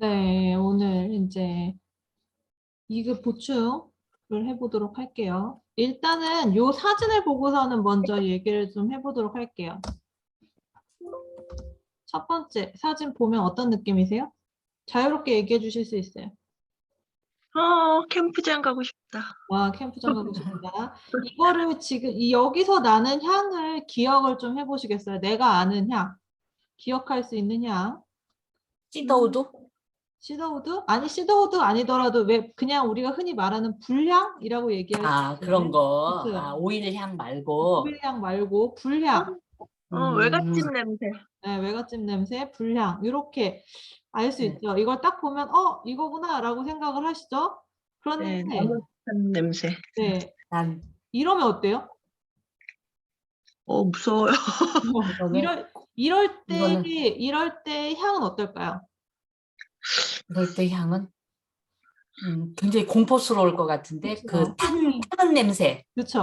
네, 오늘 이제 2급 보충을 해보도록 할게요. 일단은 요 사진을 보고서는 먼저 얘기를 좀 해보도록 할게요. 첫 번째, 사진 보면 어떤 느낌이세요? 자유롭게 얘기해 주실 수 있어요. 캠프장 가고 싶다. 와, 캠프장 가고 싶다. 이거를 지금 여기서 나는 향을 기억을 좀 해보시겠어요? 내가 아는 향, 기억할 수 있는 향. 시더우드? 시더우드? 아니, 시더우드 아니더라도 왜 그냥 우리가 흔히 말하는 불향이라고 얘기할 수 있어요. 그런 거. 그렇죠? 오일 향 말고. 오일향 말고 불향, 외갓집 냄새. 네, 외갓집 냄새, 불향 이렇게 알 수 네. 있죠. 이걸 딱 보면 이거구나라고 생각을 하시죠. 네, 그런데 나뭇잎 냄새. 네, 난 이러면 어때요? 무서워요. 이거는 이럴 이거는 때 향은 어떨까요? 이럴 때 향은 굉장히 공포스러울 것 같은데 그렇죠. 타는 냄새. 그렇죠.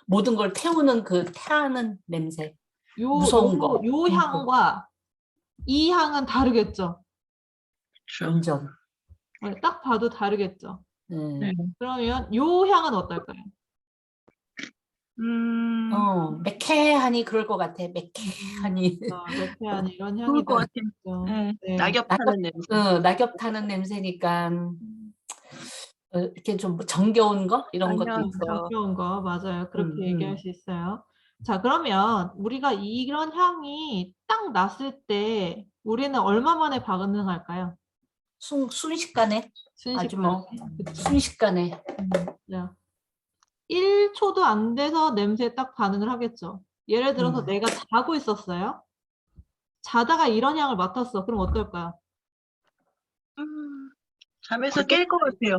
모든 걸 태우는 그 타는 냄새. 요, 무서운 거. 요 향과 이 향은 다르겠죠. 완전. 네, 딱 봐도 다르겠죠. 네. 그러면 요 향은 어떨까요? 매캐하니 그럴 것 같아. 매캐하니. 매트한 이런 향이 좋을 것 같아요. 있죠. 네. 네. 낙엽 타는 냄새. 낙엽 타는 냄새니까 이렇게 좀 정겨운 거 이런 것도 아니요, 있고. 가벼운 거 맞아요. 그렇게 얘기할 음. 수 있어요. 자, 그러면 우리가 이런 향이 딱 났을 때 우리는 얼마 만에 반응할까요? 순식간에 아주 뭐 그쵸. 순식간에. 네. 1초도 안 돼서 냄새에 딱 반응을 하겠죠. 예를 들어서 내가 자고 있었어요. 자다가 이런 향을 맡았어. 그럼 어떨까요? 잠에서 깰 것 같아요.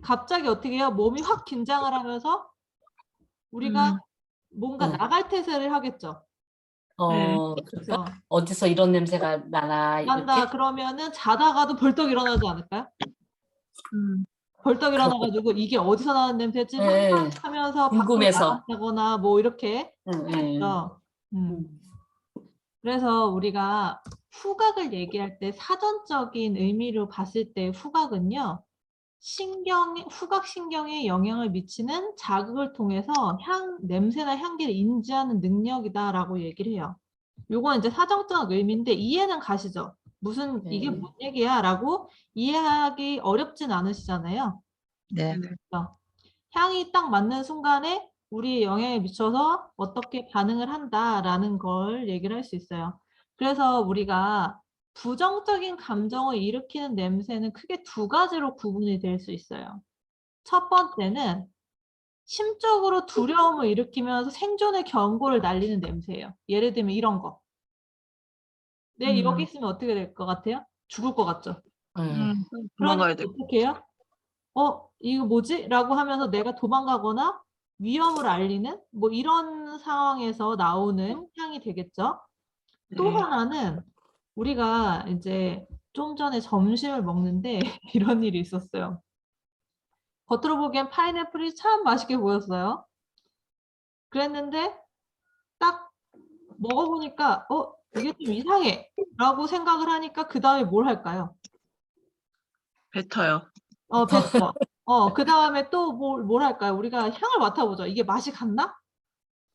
갑자기 어떻게 해요? 몸이 확 긴장을 하면서 우리가 뭔가 나갈 태세를 하겠죠. 그럴까? 그렇죠. 어디서 이런 냄새가 나나 난다 이렇게. 그러면은 자다가도 벌떡 일어나지 않을까요? 벌떡 일어나가지고 이게 어디서 나는 냄새지? 네. 하면서 밖으로 궁금해서. 나갔다거나 뭐 이렇게 하겠죠. 그래서 우리가 후각을 얘기할 때 사전적인 의미로 봤을 때 후각은요. 후각신경에 영향을 미치는 자극을 통해서 냄새나 향기를 인지하는 능력이다라고 얘기를 해요. 요건 이제 사전적 의미인데 이해는 가시죠? 이게 뭔 얘기야? 라고 이해하기 어렵진 않으시잖아요. 네. 그렇죠? 향이 딱 맞는 순간에 우리의 영향에 미쳐서 어떻게 반응을 한다라는 걸 얘기를 할 수 있어요. 그래서 우리가 부정적인 감정을 일으키는 냄새는 크게 두 가지로 구분이 될 수 있어요. 첫 번째는 심적으로 두려움을 일으키면서 생존의 경고를 날리는 냄새예요. 예를 들면 이런 거. 여기 있으면 어떻게 될 것 같아요? 죽을 것 같죠? 도망가야 그러니까 돼. 어떻게 해요? 이거 뭐지? 라고 하면서 내가 도망가거나 위험을 알리는 뭐 이런 상황에서 나오는 향이 되겠죠. 또 하나는 우리가 이제 좀 전에 점심을 먹는데 이런 일이 있었어요. 겉으로 보기엔 파인애플이 참 맛있게 보였어요. 그랬는데 딱 먹어보니까 이게 좀 이상해 라고 생각을 하니까 그 다음에 뭘 할까요? 뱉어요. 뱉어. 그 다음에 또 뭘 할까요? 우리가 향을 맡아보죠. 이게 맛이 갔나?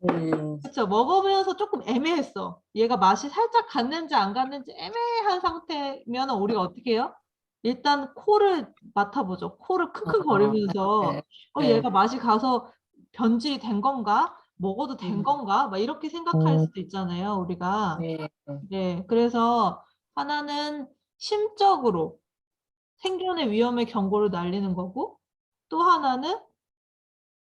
그렇죠. 먹으면서 조금 애매했어. 얘가 맛이 살짝 갔는지 안 갔는지 애매한 상태면 우리가 어떻게 해요? 일단 코를 맡아보죠. 코를 킁킁거리면서 얘가 맛이 가서 변질이 된 건가? 먹어도 된 건가? 막 이렇게 생각할 수도 있잖아요, 우리가. 네, 그래서 하나는 심적으로 생존의 위험의 경고를 날리는 거고 또 하나는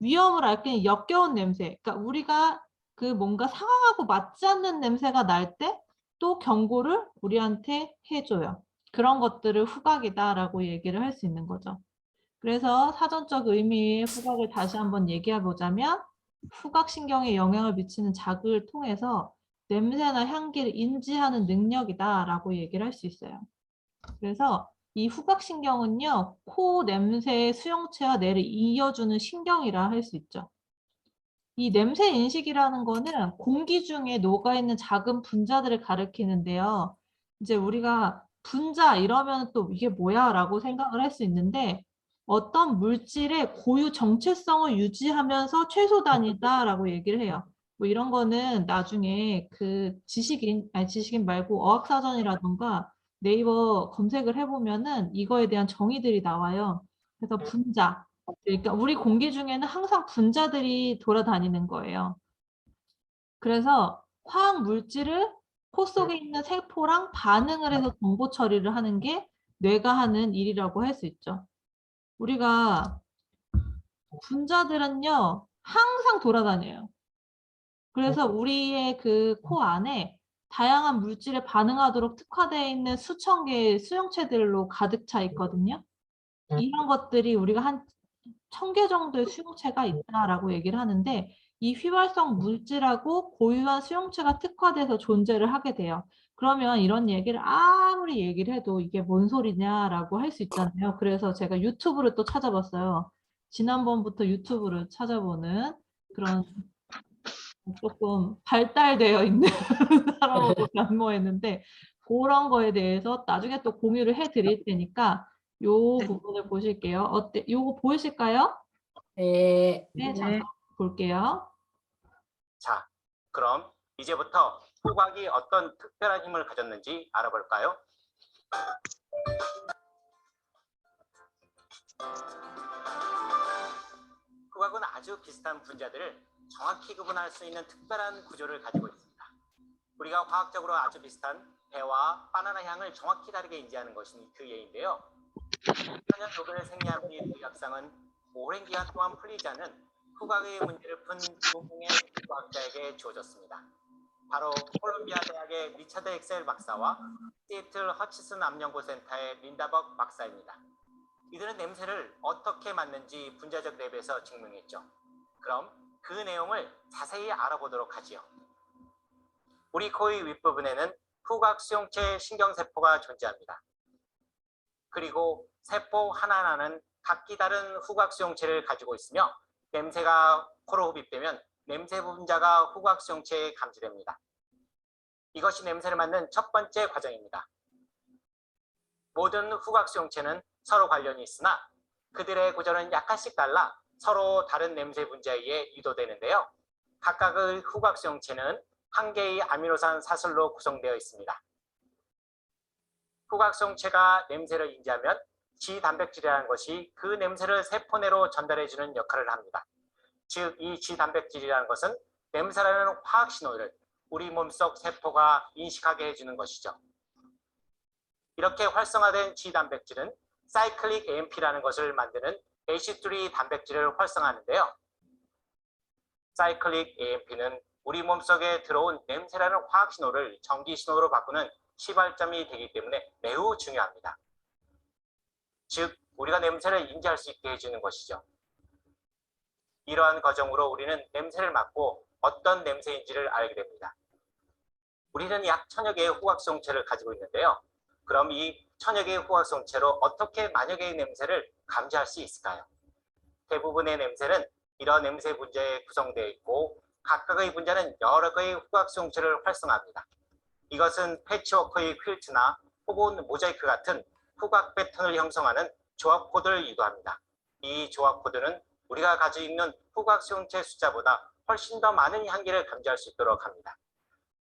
위험을 알기는 역겨운 냄새. 그러니까 우리가 그 뭔가 상황하고 맞지 않는 냄새가 날 때 또 경고를 우리한테 해줘요. 그런 것들을 후각이다라고 얘기를 할 수 있는 거죠. 그래서 사전적 의미의 후각을 다시 한번 얘기해 보자면 후각신경에 영향을 미치는 자극을 통해서 냄새나 향기를 인지하는 능력이다라고 얘기를 할 수 있어요. 그래서 이 후각신경은요, 코 냄새의 수용체와 뇌를 이어주는 신경이라 할 수 있죠. 이 냄새 인식이라는 거는 공기 중에 녹아있는 작은 분자들을 가리키는데요. 이제 우리가 분자 이러면 또 이게 뭐야 라고 생각을 할 수 있는데 어떤 물질의 고유 정체성을 유지하면서 최소 단위다라고 얘기를 해요. 뭐 이런 거는 나중에 그 지식인 말고 어학사전이라던가 네이버 검색을 해보면은 이거에 대한 정의들이 나와요. 그래서 분자. 그러니까 우리 공기 중에는 항상 분자들이 돌아다니는 거예요. 그래서 화학 물질을 코 속에 있는 세포랑 반응을 해서 정보 처리를 하는 게 뇌가 하는 일이라고 할 수 있죠. 우리가 분자들은요, 항상 돌아다녀요. 그래서 우리의 그 코 안에 다양한 물질에 반응하도록 특화되어 있는 수천 개의 수용체들로 가득 차 있거든요. 이런 것들이 우리가 한 1000개 정도의 수용체가 있다라고 얘기를 하는데 이 휘발성 물질하고 고유한 수용체가 특화돼서 존재를 하게 돼요. 그러면 이런 얘기를 아무리 얘기를 해도 이게 뭔 소리냐라고 할 수 있잖아요. 그래서 제가 유튜브를 또 찾아봤어요. 지난번부터 유튜브를 찾아보는 그런 조금 발달되어 있는 사람으로 변모했는데 그런 거에 대해서 나중에 또 공유를 해드릴 테니까 요 네. 부분을 보실게요. 어때? 요거 보이실까요? 네. 네, 잠깐 볼게요. 자, 그럼 이제부터 후각이 어떤 특별한 힘을 가졌는지 알아볼까요? 후각은 아주 비슷한 분자들을 정확히 구분할 수 있는 특별한 구조를 가지고 있습니다. 우리가 화학적으로 아주 비슷한 배와 바나나 향을 정확히 다르게 인지하는 것이 그 예인데요. 천연 노벨 생리학의 의학상은 오랜 기간 동안 풀리지 않은 후각의 문제를 푼 두 명의 과학자에게 주어졌습니다. 바로 콜롬비아 대학의 리처드 엑셀 박사와 시애틀 허치슨 암연구센터의 린다벅 박사입니다. 이들은 냄새를 어떻게 맡는지 분자적 랩에서 증명했죠. 그럼 그 내용을 자세히 알아보도록 하지요. 우리 코의 윗부분에는 후각 수용체 신경세포가 존재합니다. 그리고 세포 하나하나는 각기 다른 후각 수용체를 가지고 있으며 냄새가 코로 흡입되면 냄새 분자가 후각 수용체에 감지됩니다. 이것이 냄새를 맡는 첫 번째 과정입니다. 모든 후각 수용체는 서로 관련이 있으나 그들의 구조는 약간씩 달라 서로 다른 냄새 분자에 의해 유도되는데요. 각각의 후각 수용체는 한 개의 아미노산 사슬로 구성되어 있습니다. 후각 수용체가 냄새를 인지하면 G단백질이라는 것이 그 냄새를 세포 내로 전달해주는 역할을 합니다. 즉, 이 G단백질이라는 것은 냄새라는 화학 신호를 우리 몸속 세포가 인식하게 해주는 것이죠. 이렇게 활성화된 G단백질은 사이클릭 AMP라는 것을 만드는 ACE3 단백질을 활성화하는데요. 사이클릭 AMP는 우리 몸속에 들어온 냄새라는 화학 신호를 전기 신호로 바꾸는 시발점이 되기 때문에 매우 중요합니다. 즉, 우리가 냄새를 인지할 수 있게 해주는 것이죠. 이러한 과정으로 우리는 냄새를 맡고 어떤 냄새인지를 알게 됩니다. 우리는 약 1000여 개의 후각 수용체를 가지고 있는데요. 그럼 이 1000여 개의 후각 수용체로 어떻게 만여 개의 냄새를 감지할 수 있을까요? 대부분의 냄새는 이런 냄새 분자에 구성되어 있고 각각의 분자는 여러 개의 후각 수용체를 활성화합니다. 이것은 패치워크의 퀼트나 혹은 모자이크 같은 후각 패턴을 형성하는 조합 코드를 유도합니다. 이 조합 코드는 우리가 가지고 있는 후각 수용체 숫자보다 훨씬 더 많은 향기를 감지할 수 있도록 합니다.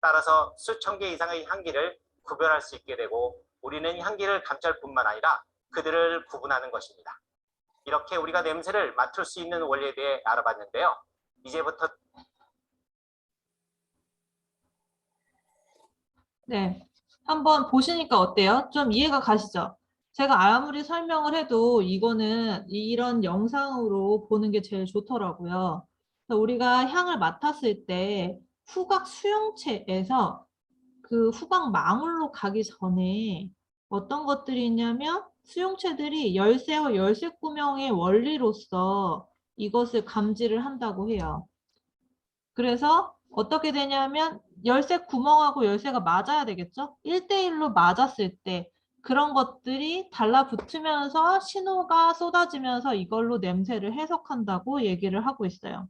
따라서 수천 개 이상의 향기를 구별할 수 있게 되고 우리는 향기를 감지할 뿐만 아니라 그들을 구분하는 것입니다. 이렇게 우리가 냄새를 맡을 수 있는 원리에 대해 알아봤는데요. 이제부터 네, 한번 보시니까 어때요? 좀 이해가 가시죠? 제가 아무리 설명을 해도 이거는 이런 영상으로 보는 게 제일 좋더라고요. 그래서 우리가 향을 맡았을 때 후각 수용체에서 그 후각 망울로 가기 전에 어떤 것들이 있냐면 수용체들이 열쇠와 열쇠 구명의 원리로서 이것을 감지를 한다고 해요. 그래서 어떻게 되냐면 열쇠 구멍하고 열쇠가 맞아야 되겠죠? 1대1로 맞았을 때 그런 것들이 달라붙으면서 신호가 쏟아지면서 이걸로 냄새를 해석한다고 얘기를 하고 있어요.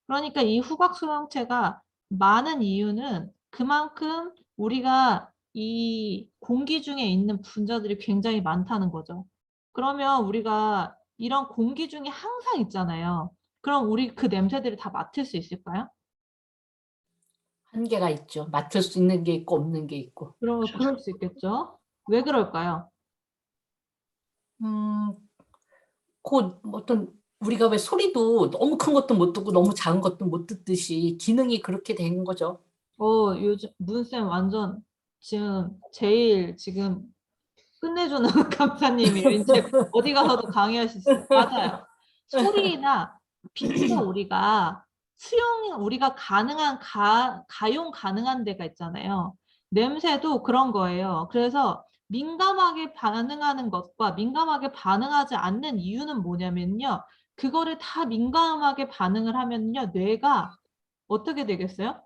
그러니까 이 후각 수용체가 많은 이유는 그만큼 우리가 이 공기 중에 있는 분자들이 굉장히 많다는 거죠. 그러면 우리가 이런 공기 중에 항상 있잖아요. 그럼 우리 그 냄새들을 다 맡을 수 있을까요? 한계가 있죠. 맡을 수 있는 게 있고 없는 게 있고. 그럴 수 있겠죠. 왜 그럴까요? 그 어떤 우리가 왜 소리도 너무 큰 것도 못 듣고 너무 작은 것도 못 듣듯이 기능이 그렇게 된 거죠. 요즘 문쌤 완전 제일 끝내주는 강사님이에요. 이제 어디 가서도 강의할 수 있어요. 맞아요. 소리나 빛도 우리가 가용 가능한 데가 있잖아요. 냄새도 그런 거예요. 그래서 민감하게 반응하는 것과 민감하게 반응하지 않는 이유는 뭐냐면요. 그거를 다 민감하게 반응을 하면요. 뇌가 어떻게 되겠어요?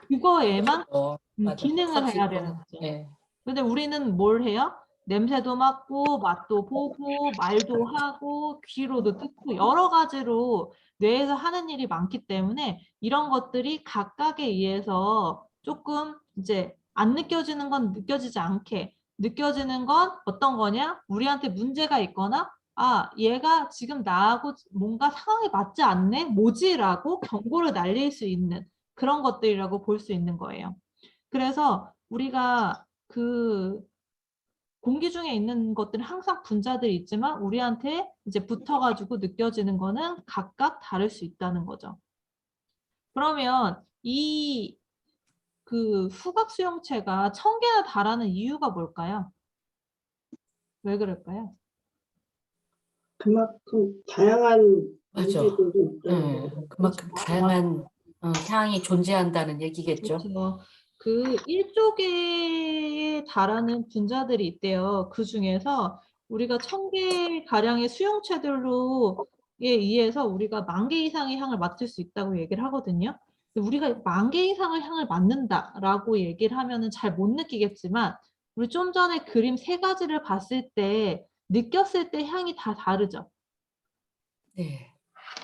그거에만 맞아. 기능을 해야 되는 커지고. 거죠. 예. 근데 우리는 뭘 해요? 냄새도 맡고, 맛도 보고, 말도 하고, 귀로도 듣고, 여러 가지로 뇌에서 하는 일이 많기 때문에 이런 것들이 각각에 의해서 조금 이제 안 느껴지는 건 느껴지지 않게, 느껴지는 건 어떤 거냐? 우리한테 문제가 있거나, 아, 얘가 지금 나하고 뭔가 상황이 맞지 않네? 뭐지? 라고 경고를 날릴 수 있는 그런 것들이라고 볼 수 있는 거예요. 그래서 우리가 공기 중에 있는 것들은 항상 분자들이 있지만 우리한테 이제 붙어가지고 느껴지는 거는 각각 다를 수 있다는 거죠. 그러면 후각 수용체가 1000개나 달하는 이유가 뭘까요? 왜 그럴까요? 그만큼 다양한 맞아. 물질들도 있다는 거죠. 그만큼 다양한 향이 존재한다는 얘기겠죠. 그렇죠. 1조 개에 달하는 분자들이 있대요. 그 중에서 우리가 1000개 가량의 수용체들로에 의해서 우리가 10,000개 이상의 향을 맡을 수 있다고 얘기를 하거든요. 근데 우리가 10,000개 이상의 향을 맡는다라고 얘기를 하면은 잘 못 느끼겠지만 우리 좀 전에 그림 3가지를 봤을 때 느꼈을 때 향이 다 다르죠. 네.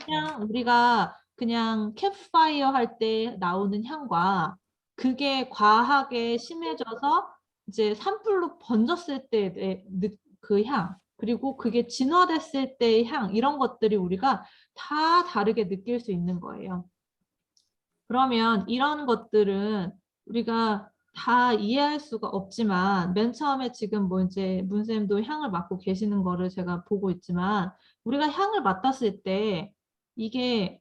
그냥 우리가 그냥 캠프파이어 할 때 나오는 향과 그게 과하게 심해져서 이제 산불로 번졌을 때 그 향, 그리고 그게 진화됐을 때의 향, 이런 것들이 우리가 다 다르게 느낄 수 있는 거예요. 그러면 이런 것들은 우리가 다 이해할 수가 없지만 맨 처음에 지금 뭐 이제 문쌤도 향을 맡고 계시는 거를 제가 보고 있지만 우리가 향을 맡았을 때 이게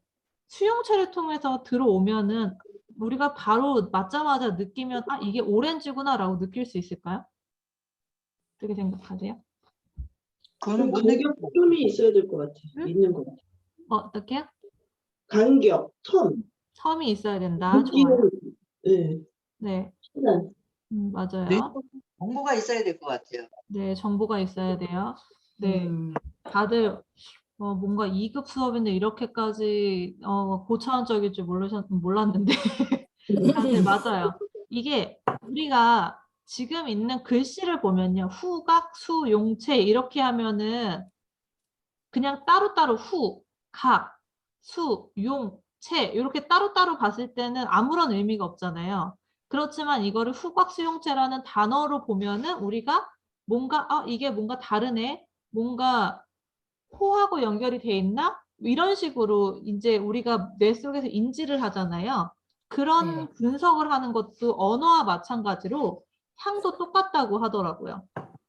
수용체를 통해서 들어오면은 우리가 바로 맡자마자 느끼면 아 이게 오렌지구나 라고 느낄 수 있을까요? 어떻게 생각하세요? 그거는 못 간격 텀이 있어야 될 것 같아. 응? 있는 것 같아. 어떻게요? 간격, 텀. 텀이 있어야 된다. 좋아요. 느끼는, 네. 네, 시간. 맞아요. 정보가 있어야 될 것 같아요. 네, 정보가 있어야 돼요. 네, 다들 뭔가 2급 수업인데 이렇게까지 고차원적일 줄 몰랐는데 다들 맞아요. 이게 우리가 지금 있는 글씨를 보면요. 후각, 수, 용체 이렇게 하면은 그냥 따로따로 후, 각, 수, 용, 체 이렇게 따로따로 봤을 때는 아무런 의미가 없잖아요. 그렇지만 이거를 후각수용체라는 단어로 보면은 우리가 뭔가 이게 뭔가 다르네. 뭔가 코하고 연결이 돼 있나? 이런 식으로 이제 우리가 뇌 속에서 인지를 하잖아요. 그런 네. 분석을 하는 것도 언어와 마찬가지로 향도 똑같다고 하더라고요.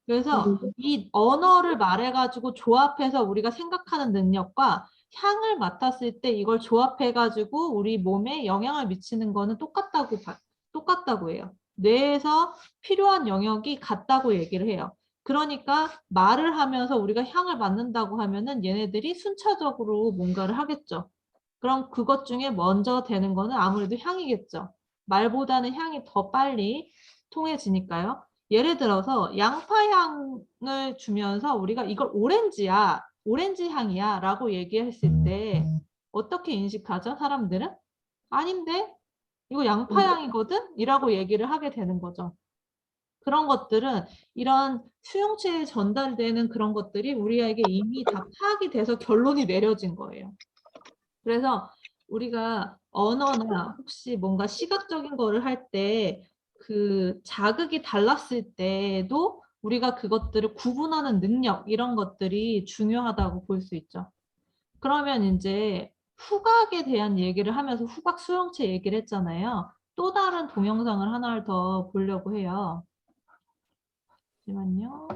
그래서 이 언어를 말해가지고 조합해서 우리가 생각하는 능력과 향을 맡았을 때 이걸 조합해가지고 우리 몸에 영향을 미치는 거는 똑같다고 해요. 뇌에서 필요한 영역이 같다고 얘기를 해요. 그러니까 말을 하면서 우리가 향을 맡는다고 하면은 얘네들이 순차적으로 뭔가를 하겠죠. 그럼 그것 중에 먼저 되는 거는 아무래도 향이겠죠. 말보다는 향이 더 빨리 통해지니까요. 예를 들어서 양파향을 주면서 우리가 이걸 오렌지야, 오렌지 향이야 라고 얘기했을 때 어떻게 인식하죠? 사람들은? 아닌데? 이거 양파향이거든? 이라고 얘기를 하게 되는 거죠. 그런 것들은 이런 수용체에 전달되는 그런 것들이 우리에게 이미 다 파악이 돼서 결론이 내려진 거예요. 그래서 우리가 언어나 혹시 뭔가 시각적인 거를 할 때 그 자극이 달랐을 때도 우리가 그것들을 구분하는 능력 이런 것들이 중요하다고 볼 수 있죠. 그러면 이제 후각에 대한 얘기를 하면서 후각 수용체 얘기를 했잖아요. 또 다른 동영상을 하나를 더 보려고 해요. 잠시만요.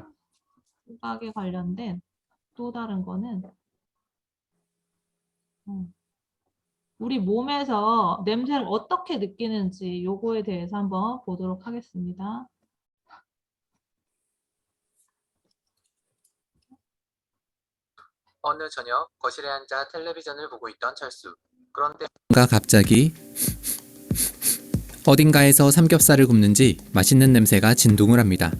후각에 관련된 또 다른 거는 우리 몸에서 냄새를 어떻게 느끼는지 요거에 대해서 한번 보도록 하겠습니다. 어느 저녁 거실에 앉아 텔레비전을 보고 있던 철수. 그런데 갑자기 어딘가에서 삼겹살을 굽는지 맛있는 냄새가 진동을 합니다.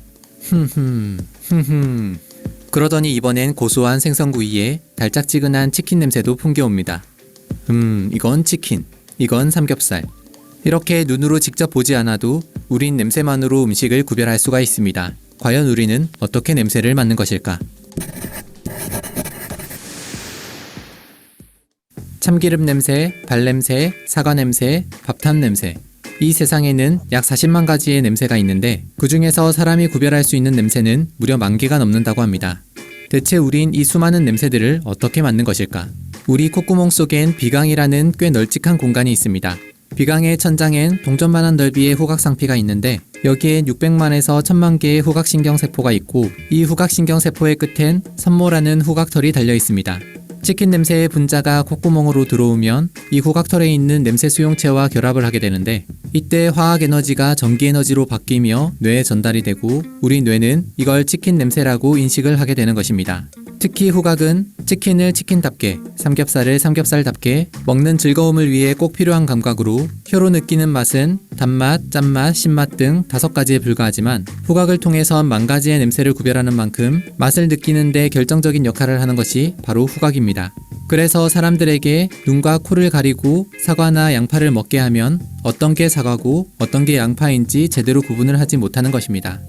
그러더니 이번엔 고소한 생선구이에 달짝지근한 치킨 냄새도 풍겨옵니다. 이건 치킨, 이건 삼겹살. 이렇게 눈으로 직접 보지 않아도 우린 냄새만으로 음식을 구별할 수가 있습니다. 과연 우리는 어떻게 냄새를 맡는 것일까? 참기름 냄새, 발냄새, 사과 냄새, 밥탕 냄새. 이 세상에는 약 40만 가지의 냄새가 있는데 그 중에서 사람이 구별할 수 있는 냄새는 무려 10,000개가 넘는다고 합니다. 대체 우린 이 수많은 냄새들을 어떻게 맡는 것일까? 우리 콧구멍 속엔 비강이라는 꽤 널찍한 공간이 있습니다. 비강의 천장엔 동전만한 넓이의 후각상피가 있는데 여기엔 600만에서 1000만 개의 후각신경세포가 있고 이 후각신경세포의 끝엔 선모라는 후각털이 달려 있습니다. 치킨 냄새의 분자가 콧구멍으로 들어오면 이 후각털에 있는 냄새 수용체와 결합을 하게 되는데 이때 화학 에너지가 전기 에너지로 바뀌며 뇌에 전달이 되고 우리 뇌는 이걸 치킨 냄새라고 인식을 하게 되는 것입니다. 특히 후각은 치킨을 치킨답게, 삼겹살을 삼겹살답게 먹는 즐거움을 위해 꼭 필요한 감각으로 혀로 느끼는 맛은 단맛, 짠맛, 신맛 등 5가지에 불과하지만 후각을 통해서 10,000가지의 냄새를 구별하는 만큼 맛을 느끼는 데 결정적인 역할을 하는 것이 바로 후각입니다. 그래서 사람들에게 눈과 코를 가리고 사과나 양파를 먹게 하면 어떤 게 사과고 어떤 게 양파인지 제대로 구분을 하지 못하는 것입니다.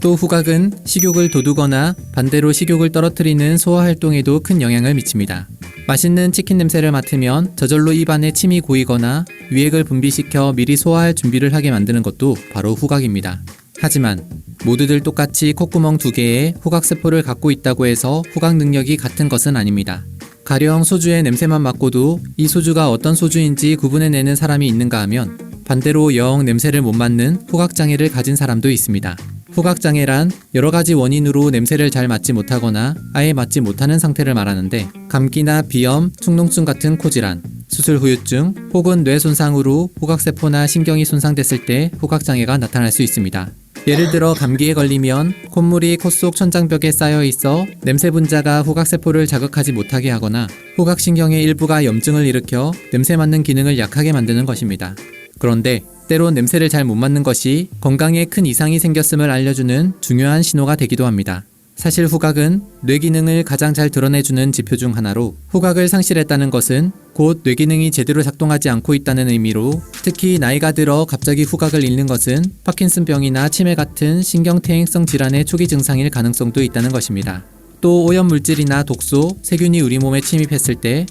또 후각은 식욕을 돋우거나 반대로 식욕을 떨어뜨리는 소화 활동에도 큰 영향을 미칩니다. 맛있는 치킨 냄새를 맡으면 저절로 입안에 침이 고이거나 위액을 분비시켜 미리 소화할 준비를 하게 만드는 것도 바로 후각입니다. 하지만 모두들 똑같이 콧구멍 2개에 후각세포를 갖고 있다고 해서 후각 능력이 같은 것은 아닙니다. 가령 소주의 냄새만 맡고도 이 소주가 어떤 소주인지 구분해내는 사람이 있는가 하면 반대로 영 냄새를 못 맡는 후각장애를 가진 사람도 있습니다. 후각장애란 여러 가지 원인으로 냄새를 잘 맡지 못하거나 아예 맡지 못하는 상태를 말하는데 감기나 비염, 축농증 같은 코질환, 수술 후유증 혹은 뇌 손상으로 후각세포나 신경이 손상됐을 때 후각장애가 나타날 수 있습니다. 예를 들어 감기에 걸리면 콧물이 코 속 천장벽에 쌓여 있어 냄새 분자가 후각세포를 자극하지 못하게 하거나 후각신경의 일부가 염증을 일으켜 냄새 맡는 기능을 약하게 만드는 것입니다. 그런데 때론 냄새를 잘 못 맡는 것이 건강에 큰 이상이 생겼음을 알려주는 중요한 신호가 되기도 합니다. 사실 후각은 뇌 기능을 가장 잘 드러내주는 지표 중 하나로 후각을 상실했다는 것은 곧 뇌 기능이 제대로 작동하지 않고 있다는 의미로 특히 나이가 들어 갑자기 후각을 잃는 것은 파킨슨병이나 치매 같은 신경퇴행성 질환의 초기 증상일 가능성도 있다는 것입니다. 또 오염물질이나 독소, 세균이 우리 몸에 침입했을 때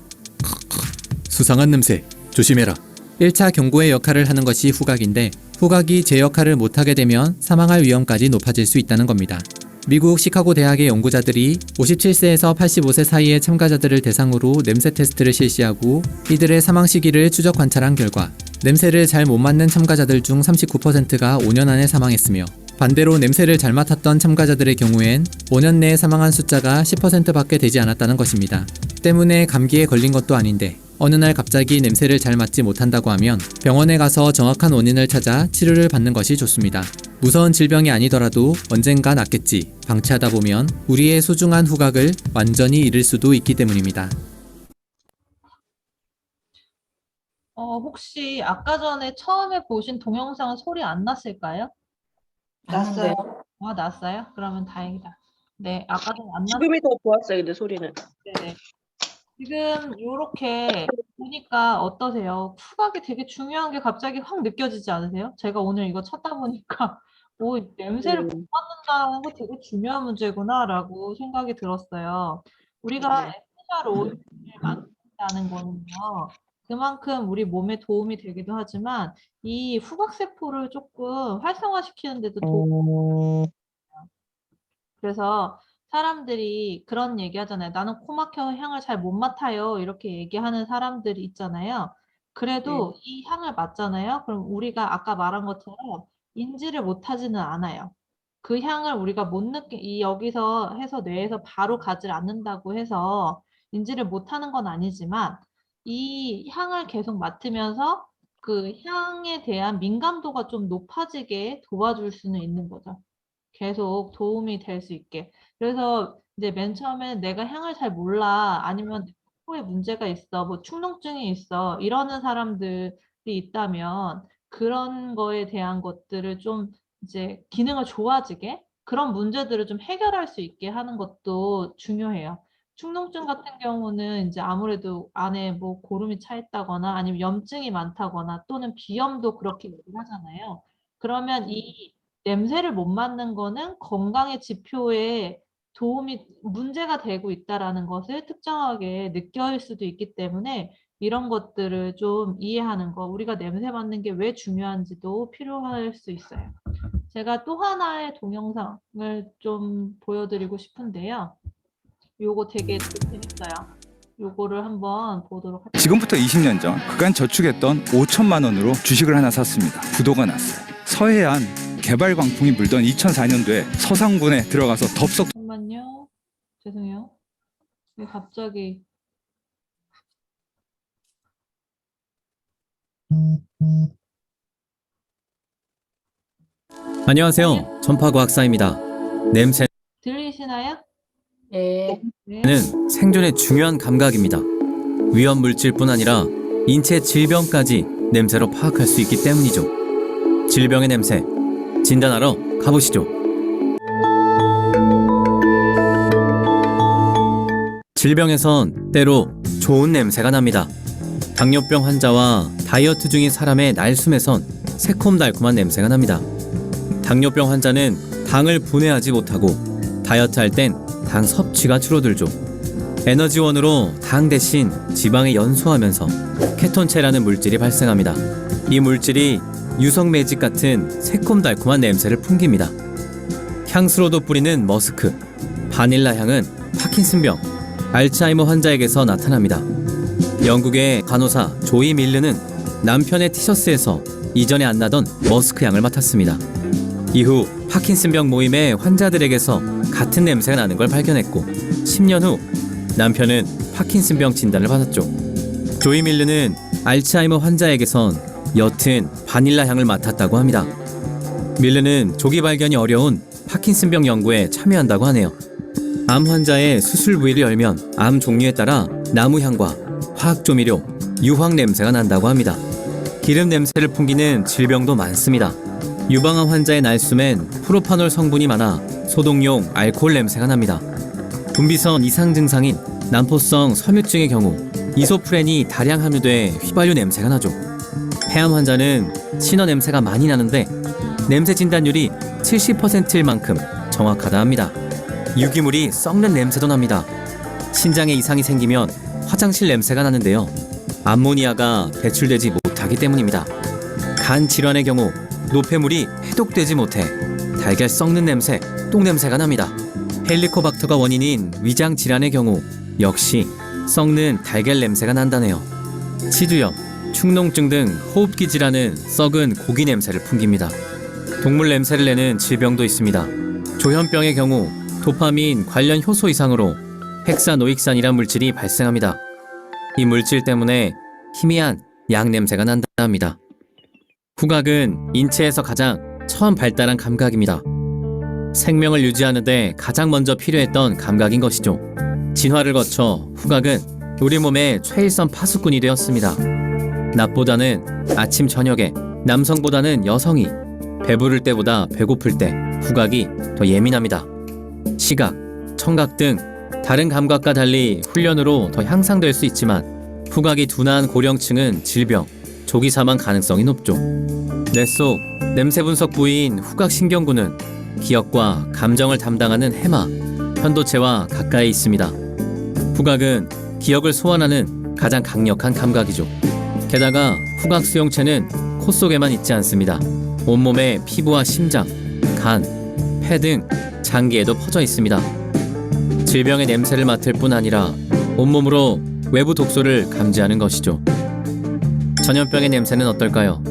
수상한 냄새, 조심해라. 1차 경고의 역할을 하는 것이 후각인데 후각이 제 역할을 못하게 되면 사망할 위험까지 높아질 수 있다는 겁니다. 미국 시카고 대학의 연구자들이 57세에서 85세 사이의 참가자들을 대상으로 냄새 테스트를 실시하고 이들의 사망 시기를 추적 관찰한 결과 냄새를 잘 못 맡는 참가자들 중 39%가 5년 안에 사망했으며 반대로 냄새를 잘 맡았던 참가자들의 경우엔 5년 내에 사망한 숫자가 10%밖에 되지 않았다는 것입니다. 때문에 감기에 걸린 것도 아닌데 어느 날 갑자기 냄새를 잘 맡지 못한다고 하면 병원에 가서 정확한 원인을 찾아 치료를 받는 것이 좋습니다. 무서운 질병이 아니더라도 언젠가 낫겠지 방치하다 보면 우리의 소중한 후각을 완전히 잃을 수도 있기 때문입니다. 혹시 아까 전에 처음에 보신 동영상은 소리 안 났을까요? 났어요. 아, 났어요? 그러면 다행이다. 네, 아까 전에 안 났어요. 지금이 더 좋았어요, 근데 소리는. 네. 지금 이렇게 보니까 어떠세요? 후각이 되게 중요한 게 갑자기 확 느껴지지 않으세요? 제가 오늘 이거 찾다 보니까 냄새를 못 맡는다는 거 되게 중요한 문제구나라고 생각이 들었어요. 우리가 에센셜 오일을 맡는다는 거는요. 그만큼 우리 몸에 도움이 되기도 하지만 이 후각세포를 조금 활성화시키는 데도 도움이 돼요. 그래서 사람들이 그런 얘기 하잖아요. 나는 코 막혀서 향을 잘 못 맡아요. 이렇게 얘기하는 사람들이 있잖아요. 그래도 이 향을 맡잖아요. 그럼 우리가 아까 말한 것처럼 인지를 못하지는 않아요. 그 향을 우리가 못 이 여기서 해서 뇌에서 바로 가지 않는다고 해서 인지를 못하는 건 아니지만 이 향을 계속 맡으면서 그 향에 대한 민감도가 좀 높아지게 도와줄 수는 있는 거죠. 계속 도움이 될 수 있게. 그래서 이제 맨 처음에는 내가 향을 잘 몰라, 아니면 내 코에 문제가 있어, 뭐 축농증이 있어, 이러는 사람들이 있다면 그런 거에 대한 것들을 좀 이제 기능을 좋아지게 그런 문제들을 좀 해결할 수 있게 하는 것도 중요해요. 축농증 같은 경우는 이제 아무래도 안에 뭐 고름이 차 있다거나 아니면 염증이 많다거나 또는 비염도 그렇게 얘기를 하잖아요. 그러면 이 냄새를 못 맡는 거는 건강의 지표에 문제가 되고 있다라는 것을 특정하게 느낄 수도 있기 때문에 이런 것들을 좀 이해하는 거, 우리가 냄새 맡는 게 왜 중요한지도 필요할 수 있어요. 제가 또 하나의 동영상을 좀 보여드리고 싶은데요. 요거 되게 재밌어요. 요거를 한번 보도록 할게요. 지금부터 20년 전 그간 저축했던 5천만 원으로 주식을 하나 샀습니다. 부도가 났어요. 서해안 개발 광풍이 불던 2004년도에 서상군에 들어가서 덥석 잠깐만요. 죄송해요. 왜 갑자기 안녕하세요. 전파과학사입니다. 냄새는 들리시나요? 네. 네. 생존의 중요한 감각입니다. 위험 물질뿐 아니라 인체 질병까지 냄새로 파악할 수 있기 때문이죠. 질병의 냄새, 진단하러 가보시죠. 질병에선 때로 좋은 냄새가 납니다. 당뇨병 환자와 다이어트 중인 사람의 날숨에선 새콤달콤한 냄새가 납니다. 당뇨병 환자는 당을 분해하지 못하고 다이어트할 땐 당 섭취가 줄어들죠. 에너지원으로 당 대신 지방에 연소하면서 케톤체라는 물질이 발생합니다. 이 물질이 유성 매직 같은 새콤달콤한 냄새를 풍깁니다. 향수로도 뿌리는 머스크, 바닐라 향은 파킨슨병, 알츠하이머 환자에게서 나타납니다. 영국의 간호사 조이 밀르는 남편의 티셔츠에서 이전에 안 나던 머스크 향을 맡았습니다. 이후 파킨슨병 모임의 환자들에게서 같은 냄새가 나는 걸 발견했고 10년 후 남편은 파킨슨병 진단을 받았죠. 조이 밀르는 알츠하이머 환자에게선 옅은 바닐라 향을 맡았다고 합니다. 밀르는 조기 발견이 어려운 파킨슨병 연구에 참여한다고 하네요. 암 환자의 수술 부위를 열면 암 종류에 따라 나무향과 화학조미료, 유황 냄새가 난다고 합니다. 기름 냄새를 풍기는 질병도 많습니다. 유방암 환자의 날숨엔 프로파놀 성분이 많아 소독용 알코올 냄새가 납니다. 분비선 이상 증상인 난포성 섬유증의 경우 이소프렌이 다량 함유돼 휘발유 냄새가 나죠. 폐암 환자는 신어 냄새가 많이 나는데 냄새 진단율이 70%일 만큼 정확하다 합니다. 유기물이 썩는 냄새도 납니다. 신장에 이상이 생기면 화장실 냄새가 나는데요. 암모니아가 배출되지 못하기 때문입니다. 간 질환의 경우 노폐물이 해독되지 못해 달걀 썩는 냄새, 똥냄새가 납니다. 헬리코박터가 원인인 위장 질환의 경우 역시 썩는 달걀 냄새가 난다네요. 치주염, 축농증 등 호흡기 질환은 썩은 고기 냄새를 풍깁니다. 동물 냄새를 내는 질병도 있습니다. 조현병의 경우 도파민 관련 효소 이상으로 헥사노익산이란 물질이 발생합니다. 이 물질 때문에 희미한 약 냄새가 난다 합니다. 후각은 인체에서 가장 처음 발달한 감각입니다. 생명을 유지하는 데 가장 먼저 필요했던 감각인 것이죠. 진화를 거쳐 후각은 우리 몸의 최일선 파수꾼이 되었습니다. 낮보다는 아침 저녁에, 남성보다는 여성이 배부를 때보다 배고플 때 후각이 더 예민합니다. 시각, 청각 등 다른 감각과 달리 훈련으로 더 향상될 수 있지만 후각이 둔한 고령층은 질병, 조기 사망 가능성이 높죠. 뇌 속 냄새 분석 부위인 후각신경구는 기억과 감정을 담당하는 해마, 편도체와 가까이 있습니다. 후각은 기억을 소환하는 가장 강력한 감각이죠. 게다가 후각 수용체는 코 속에만 있지 않습니다. 온몸에 피부와 심장, 간, 폐 등 장기에도 퍼져 있습니다. 질병의 냄새를 맡을 뿐 아니라 온몸으로 외부 독소를 감지하는 것이죠. 전염병의 냄새는 어떨까요?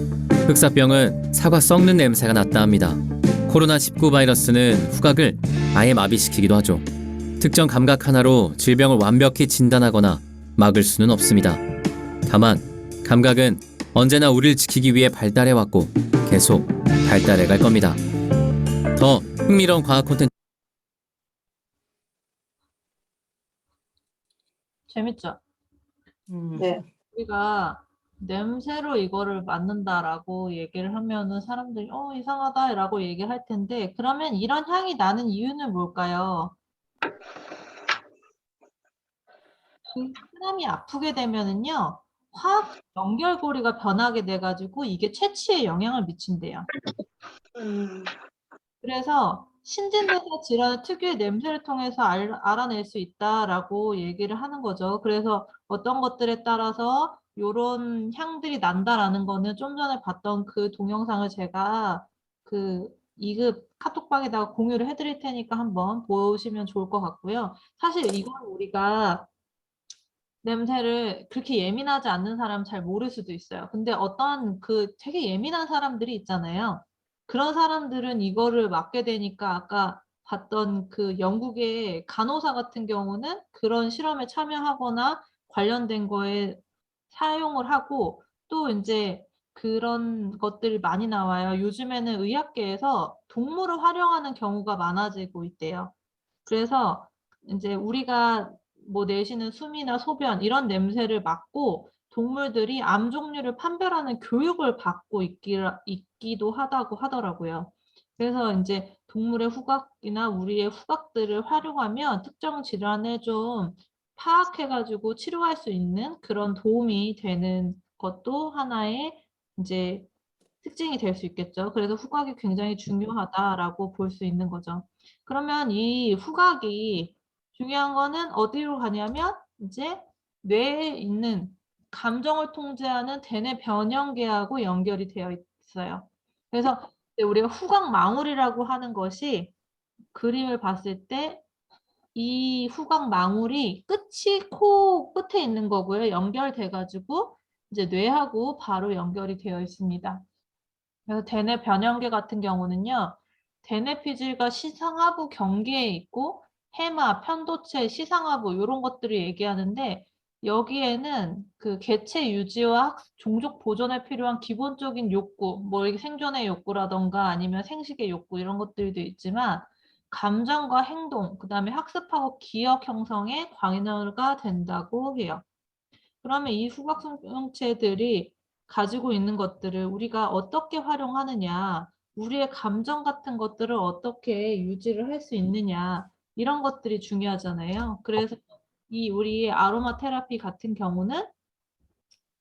흑사병은 사과 썩는 냄새가 났다 합니다. 코로나19 바이러스는 후각을 아예 마비시키기도 하죠. 특정 감각 하나로 질병을 완벽히 진단하거나 막을 수는 없습니다. 다만 감각은 언제나 우리를 지키기 위해 발달해왔고 계속 발달해갈 겁니다. 더 흥미로운 과학 콘텐츠 재밌죠? 네. 우리가 냄새로 이거를 맡는다라고 얘기를 하면은 사람들이 이상하다라고 얘기할 텐데, 그러면 이런 향이 나는 이유는 뭘까요? 그 사람이 아프게 되면은요, 화학 연결고리가 변하게 돼가지고 이게 체취에 영향을 미친대요. 그래서 신진대사 질환 특유의 냄새를 통해서 알아낼 수 있다라고 얘기를 하는 거죠. 그래서 어떤 것들에 따라서 요런 향들이 난다라는 거는 좀 전에 봤던 그 동영상을 제가 그 2급 카톡방에다가 공유를 해드릴 테니까 한번 보시면 좋을 것 같고요. 사실 이건 우리가 냄새를 그렇게 예민하지 않는 사람 잘 모를 수도 있어요. 근데 어떤 그 되게 예민한 사람들이 있잖아요. 그런 사람들은 이거를 맡게 되니까 아까 봤던 그 영국의 간호사 같은 경우는 그런 실험에 참여하거나 관련된 거에 사용을 하고, 또 이제 그런 것들이 많이 나와요. 요즘에는 의학계에서 동물을 활용하는 경우가 많아지고 있대요. 그래서 이제 우리가 뭐 내쉬는 숨이나 소변 이런 냄새를 맡고 동물들이 암 종류를 판별하는 교육을 받고 있기도 하다고 하더라고요. 그래서 이제 동물의 후각이나 우리의 후각들을 활용하면 특정 질환을 좀 파악해가지고 치료할 수 있는 그런 도움이 되는 것도 하나의 이제 특징이 될 수 있겠죠. 그래서 후각이 굉장히 중요하다라고 볼 수 있는 거죠. 그러면 이 후각이 중요한 거는 어디로 가냐면 이제 뇌에 있는 감정을 통제하는 대뇌 변형계하고 연결이 되어 있어요. 그래서 우리가 후각 망울이라고 하는 것이 그림을 봤을 때 이 후각 망울이 끝이 코 끝에 있는 거고요. 연결돼 가지고 이제 뇌하고 바로 연결이 되어 있습니다. 그래서 대뇌 변형계 같은 경우는요, 대뇌 피질과 시상하부 경계에 있고 해마, 편도체, 시상하부 이런 것들을 얘기하는데, 여기에는 그 개체 유지와 종족 보존에 필요한 기본적인 욕구, 뭐 이게 생존의 욕구라던가 아니면 생식의 욕구 이런 것들도 있지만, 감정과 행동, 그 다음에 학습하고 기억 형성에 관여가 된다고 해요. 그러면 이 후각 성체들이 가지고 있는 것들을 우리가 어떻게 활용하느냐, 우리의 감정 같은 것들을 어떻게 유지를 할 수 있느냐, 이런 것들이 중요하잖아요. 그래서 이 우리의 아로마 테라피 같은 경우는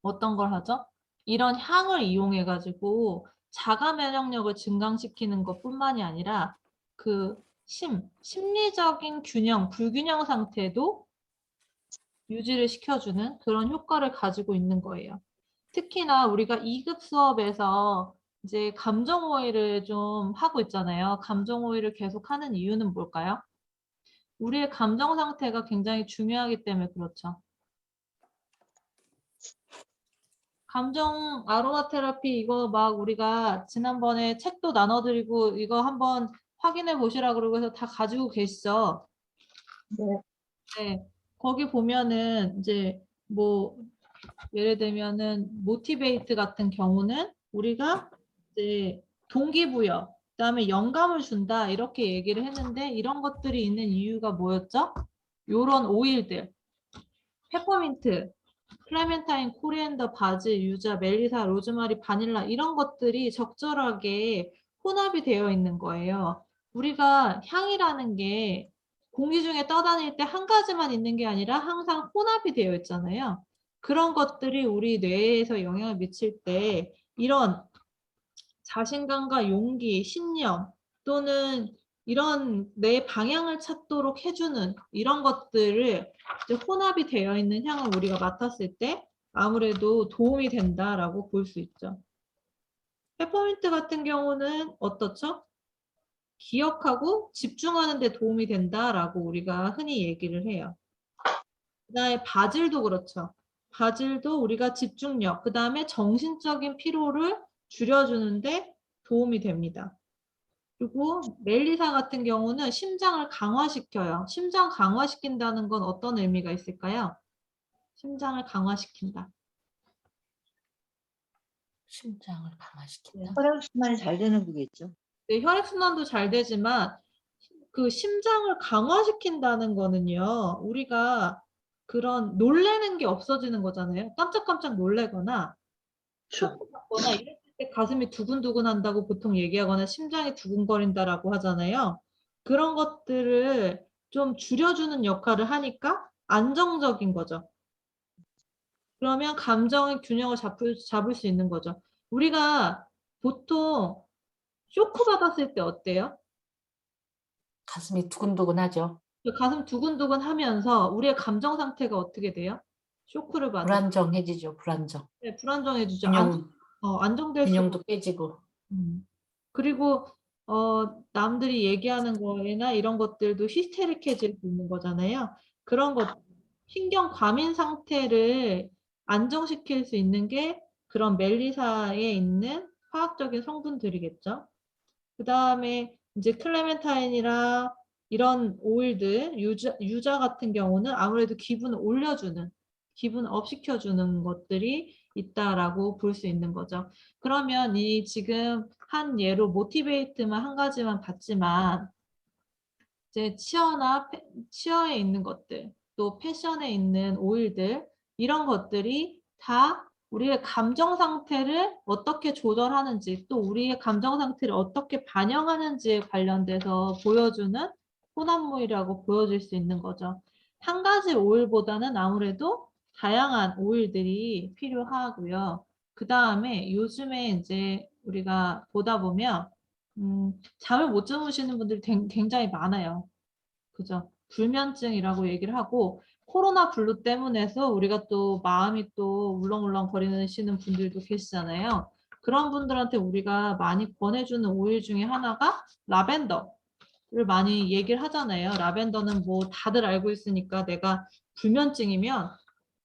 어떤 걸 하죠? 이런 향을 이용해 가지고 자가 면역력을 증강시키는 것뿐만이 아니라 그 심리적인 균형, 불균형 상태도 유지를 시켜주는 그런 효과를 가지고 있는 거예요. 특히나 우리가 2급 수업에서 이제 감정 오해를 좀 하고 있잖아요. 감정 오해를 계속 하는 이유는 뭘까요? 우리의 감정 상태가 굉장히 중요하기 때문에 그렇죠. 감정 아로마 테라피 이거 막 우리가 지난번에 책도 나눠드리고 이거 한번 확인해 보시라고 그러고 해서 다 가지고 계시죠? 네. 거기 보면은 이제 뭐 예를 들면은 모티베이트 같은 경우는 우리가 이제 동기부여, 그다음에 영감을 준다 이렇게 얘기를 했는데, 이런 것들이 있는 이유가 뭐였죠? 요런 오일들, 페퍼민트, 클레멘타인, 코리앤더, 바질, 유자, 멜리사, 로즈마리, 바닐라 이런 것들이 적절하게 혼합이 되어 있는 거예요. 우리가 향이라는 게 공기 중에 떠다닐 때 한 가지만 있는 게 아니라 항상 혼합이 되어 있잖아요. 그런 것들이 우리 뇌에서 영향을 미칠 때 이런 자신감과 용기, 신념 또는 이런 내 방향을 찾도록 해주는 이런 것들을 이제 혼합이 되어 있는 향을 우리가 맡았을 때 아무래도 도움이 된다라고 볼 수 있죠. 페퍼민트 같은 경우는 어떻죠? 기억하고 집중하는 데 도움이 된다라고 우리가 흔히 얘기를 해요. 그다음에 바질도 그렇죠. 바질도 우리가 집중력, 그다음에 정신적인 피로를 줄여주는데 도움이 됩니다. 그리고 멜리사 같은 경우는 심장을 강화시켜요. 심장 강화시킨다는 건 어떤 의미가 있을까요? 심장을 강화시킨다. 심장을 강화시킨다. 혈액순환이 잘 되는 거겠죠. 네, 혈액순환도 잘 되지만 그 심장을 강화시킨다는 거는요. 우리가 그런 놀래는 게 없어지는 거잖아요. 깜짝깜짝 놀래거나 그렇죠. 쇼크받거나 이럴 때 가슴이 두근두근 한다고 보통 얘기하거나 심장이 두근거린다라고 하잖아요. 그런 것들을 좀 줄여주는 역할을 하니까 안정적인 거죠. 그러면 감정의 균형을 잡을 수 있는 거죠. 우리가 보통 쇼크 받았을 때 어때요? 가슴이 두근두근하죠. 가슴 두근두근 하면서 우리의 감정 상태가 어떻게 돼요? 쇼크를 받으면 불안정해지죠. 불안정. 네, 불안정해지죠. 안정될 수 균형도 깨지고. 그리고 남들이 얘기하는 거나 이런 것들도 히스테릭해질 수 있는 거잖아요. 그런 것 신경 과민 상태를 안정시킬 수 있는 게 그런 멜리사에 있는 화학적인 성분들이겠죠. 그 다음에 이제 클레멘타인이나 이런 오일들, 유자 같은 경우는 아무래도 기분을 올려주는, 기분을 업시켜주는 것들이 있다라고 볼 수 있는 거죠. 그러면 이 지금 한 예로 모티베이트만 한 가지만 봤지만 이제 치어에 있는 것들, 또 패션에 있는 오일들 이런 것들이 다 우리의 감정 상태를 어떻게 조절하는지 또 우리의 감정 상태를 어떻게 반영하는지에 관련돼서 보여주는 혼합물이라고 보여질 수 있는 거죠. 한 가지 오일보다는 아무래도 다양한 오일들이 필요하고요. 그 다음에 요즘에 이제 우리가 보다 보면 잠을 못 주무시는 분들이 굉장히 많아요. 그죠? 불면증이라고 얘기를 하고 코로나 블루 때문에서 우리가 또 마음이 또 울렁울렁 거리시는 분들도 계시잖아요. 그런 분들한테 우리가 많이 권해주는 오일 중에 하나가 라벤더를 많이 얘기를 하잖아요. 라벤더는 뭐 다들 알고 있으니까 내가 불면증이면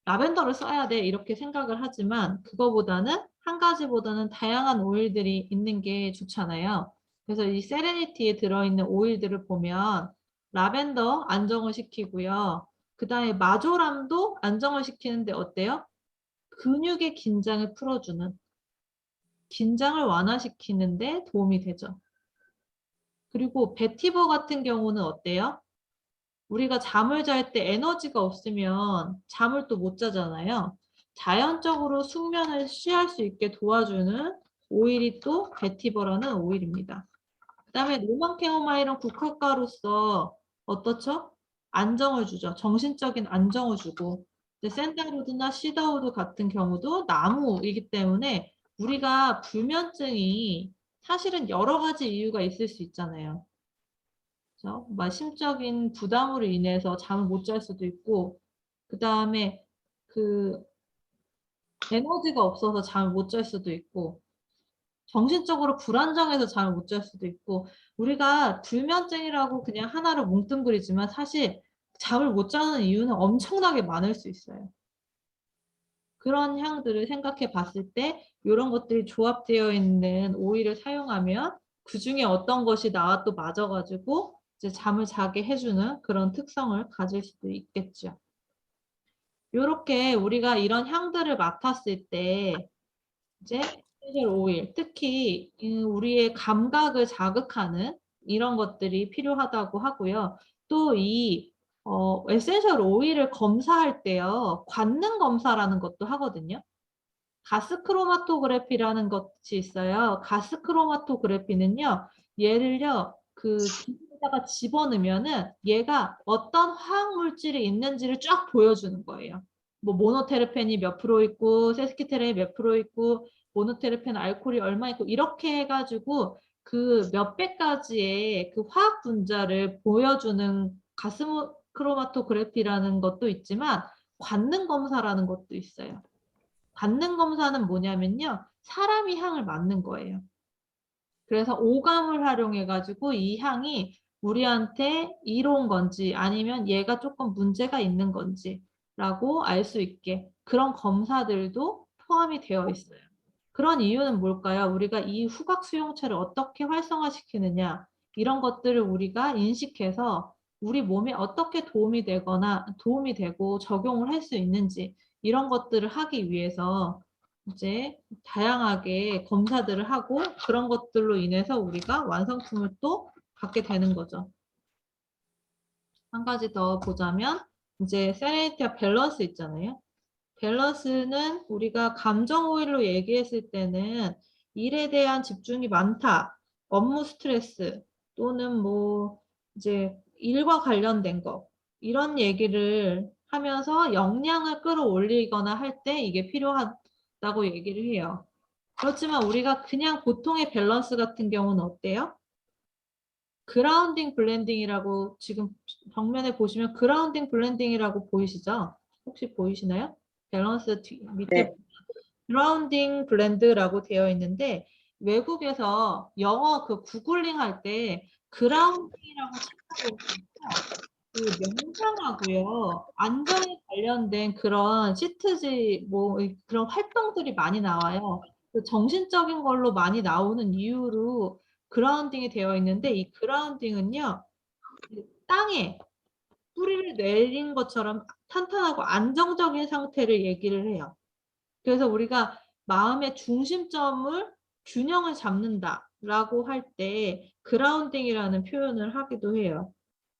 라벤더를 써야 돼 이렇게 생각을 하지만 그거보다는 한 가지보다는 다양한 오일들이 있는 게 좋잖아요. 그래서 이 세레니티에 들어있는 오일들을 보면 라벤더 안정을 시키고요. 그 다음에 마조람도 안정을 시키는데 어때요? 근육의 긴장을 풀어주는, 긴장을 완화시키는데 도움이 되죠. 그리고 베티버 같은 경우는 어때요? 우리가 잠을 잘 때 에너지가 없으면 잠을 또 못 자잖아요. 자연적으로 숙면을 취할 수 있게 도와주는 오일이 또 베티버라는 오일입니다. 그 다음에 로망 캐모마일은 국화가로서 어떻죠? 안정을 주죠. 정신적인 안정을 주고 샌달우드나 시더우드 같은 경우도 나무이기 때문에 우리가 불면증이 사실은 여러 가지 이유가 있을 수 있잖아요. 그렇죠? 심적인 부담으로 인해서 잠을 못 잘 수도 있고 그 다음에 그 에너지가 없어서 잠을 못 잘 수도 있고 정신적으로 불안정해서 잠을 못 잘 수도 있고 우리가 불면증이라고 그냥 하나를 뭉뚱그리지만 사실 잠을 못 자는 이유는 엄청나게 많을 수 있어요. 그런 향들을 생각해 봤을 때 이런 것들이 조합되어 있는 오일을 사용하면 그 중에 어떤 것이 나와 또 맞아가지고 이제 잠을 자게 해주는 그런 특성을 가질 수도 있겠죠. 이렇게 우리가 이런 향들을 맡았을 때 이제 에센셜 오일, 특히 우리의 감각을 자극하는 이런 것들이 필요하다고 하고요. 또 이 에센셜 오일을 검사할 때요. 관능 검사라는 것도 하거든요. 가스 크로마토그래피라는 것이 있어요. 가스 크로마토그래피는요. 얘를요. 그 기계에다가 집어넣으면은 얘가 어떤 화학 물질이 있는지를 쫙 보여주는 거예요. 뭐 모노테르펜이 몇 프로 있고 세스키테렌이 몇 프로 있고 모노테르펜 알코올이 얼마 있고 이렇게 해가지고 그 몇백 가지의 그 화학 분자를 보여주는 가스 크로마토그래피라는 것도 있지만 관능 검사라는 것도 있어요. 받는 검사는 뭐냐면요. 사람이 향을 맡는 거예요. 그래서 오감을 활용해 가지고 이 향이 우리한테 이로운 건지 아니면 얘가 조금 문제가 있는 건지라고 알 수 있게 그런 검사들도 포함이 되어 있어요. 그런 이유는 뭘까요? 우리가 이 후각 수용체를 어떻게 활성화시키느냐 이런 것들을 우리가 인식해서 우리 몸에 어떻게 도움이 되고 적용을 할 수 있는지 이런 것들을 하기 위해서 이제 다양하게 검사들을 하고 그런 것들로 인해서 우리가 완성품을 또 갖게 되는 거죠. 한 가지 더 보자면 이제 세레니티와 밸런스 있잖아요. 밸런스는 우리가 감정 오일로 얘기했을 때는 일에 대한 집중이 많다, 업무 스트레스 또는 뭐 이제 일과 관련된 거 이런 얘기를 하면서 역량을 끌어올리거나 할 때 이게 필요하다고 얘기를 해요. 그렇지만 우리가 그냥 보통의 밸런스 같은 경우는 어때요? 그라운딩 블렌딩이라고 지금 정면에 보시면 그라운딩 블렌딩이라고 보이시죠? 혹시 보이시나요? 밸런스 밑에 네. 그라운딩 블렌드라고 되어 있는데 외국에서 영어 그 구글링 할 때 그라운딩이라고 찾아보면 그 명상하고요 안정에 관련된 그런 시트지 뭐 그런 활동들이 많이 나와요. 그 정신적인 걸로 많이 나오는 이유로 그라운딩이 되어 있는데 이 그라운딩은요 땅에 뿌리를 내린 것처럼 탄탄하고 안정적인 상태를 얘기를 해요. 그래서 우리가 마음의 중심점을 균형을 잡는다라고 할 때 그라운딩이라는 표현을 하기도 해요.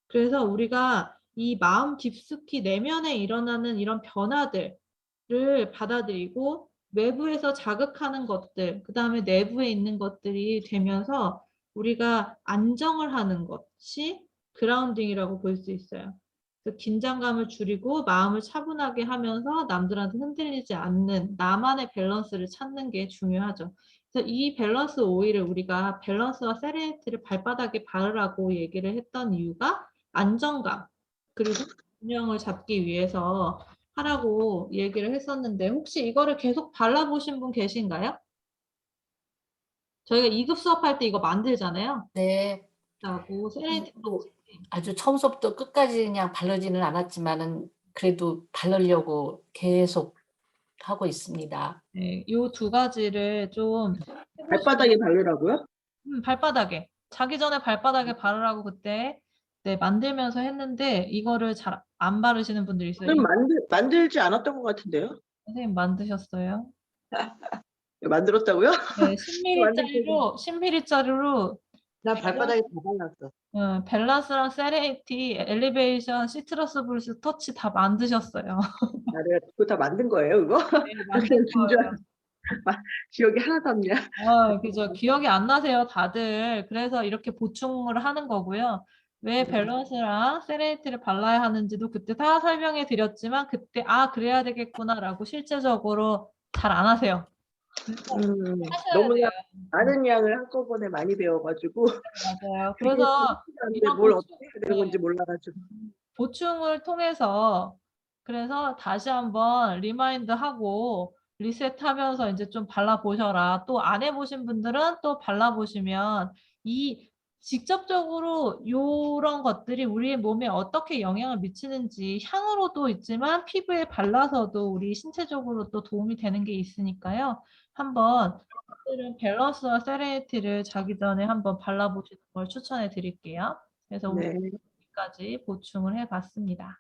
그래서 우리가 이 마음 깊숙이 내면에 일어나는 이런 변화들을 받아들이고 외부에서 자극하는 것들, 그 다음에 내부에 있는 것들이 되면서 우리가 안정을 하는 것이 그라운딩이라고 볼 수 있어요. 그래서 긴장감을 줄이고 마음을 차분하게 하면서 남들한테 흔들리지 않는 나만의 밸런스를 찾는 게 중요하죠. 그래서 이 밸런스 오일을 우리가 밸런스와 세레니티를 발바닥에 바르라고 얘기를 했던 이유가 안정감 그리고 균형을 잡기 위해서 하라고 얘기를 했었는데 혹시 이거를 계속 발라보신 분 계신가요? 저희가 2급 수업할 때 이거 만들잖아요. 네. 라고 세레니티 또 아주 처음부터 끝까지 그냥 바르지는 않았지만은 그래도 바르려고 계속 하고 있습니다. 네, 이 두 가지를 좀 발바닥에 바르라고요? 발바닥에 자기 전에 발바닥에 바르라고 그때 네, 만들면서 했는데 이거를 잘 안 바르시는 분들이 있어요. 그럼 만들지 않았던 것 같은데요? 선생님 만드셨어요? 만들었다고요? 네, 10mm짜리로 나 발바닥에 다 발랐어. 밸런스랑 세레니티, 엘리베이션, 시트러스 블루스, 터치 다 만드셨어요. 아, 내가 그거 다 만든 거예요, 그거? 네, 만든 거예요. 기억이 하나도 안 나. 그죠. 기억이 안 나세요, 다들. 그래서 이렇게 보충을 하는 거고요. 왜 밸런스랑 세레니티를 발라야 하는지도 그때 다 설명해 드렸지만 그때 그래야 되겠구나라고 실제적으로 잘 안 하세요. 하셔야 너무나 돼요. 많은 양을 한꺼번에 많이 배워가지고 맞아요. 그래서 이런 뭘 보충- 어떻게 해야 되는 건지 몰라가지고. 보충을 통해서 그래서 다시 한번 리마인드하고 리셋하면서 이제 좀 발라보셔라. 또 안 해보신 분들은 또 발라보시면 이 직접적으로 이런 것들이 우리 몸에 어떻게 영향을 미치는지 향으로도 있지만 피부에 발라서도 우리 신체적으로 또 도움이 되는 게 있으니까요. 한번 밸런스와 세레니티를 자기 전에 한번 발라보시는 걸 추천해 드릴게요. 그래서 우리 네. 까지 보충을 해봤습니다.